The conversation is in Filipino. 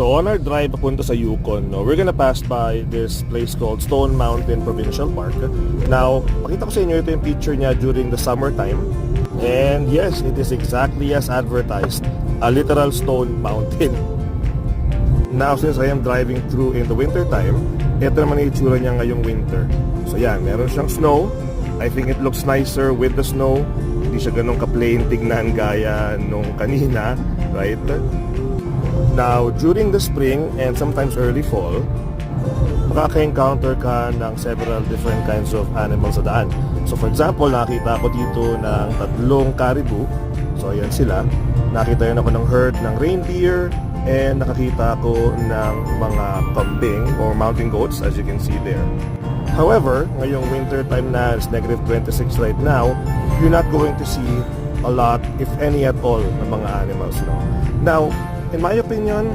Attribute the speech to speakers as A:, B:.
A: So on our drive papunta sa Yukon, no, we're gonna pass by this place called Stone Mountain Provincial Park. Now, pakita ko sa inyo ito yung picture niya during the summertime. And yes, it is exactly as advertised, a literal stone mountain. Now, since I am driving through in the winter time, ito naman yung itsura niya ngayong winter. So yan, meron siyang snow. I think it looks nicer with the snow. Hindi siya ganun ka-plain tignan gaya nung kanina, right? Now, during the spring and sometimes early fall, makaka-encounter ka ng several different kinds of animals sa daan. So for example, nakita ko dito ng 3 caribou. So ayan sila. Nakita yun ako ng herd ng reindeer and nakakita ko ng mga kambing or mountain goats, as you can see there. However, ngayong winter time na, it's -26 right now, you're not going to see a lot, if any at all, ng mga animals. No? Now, in my opinion,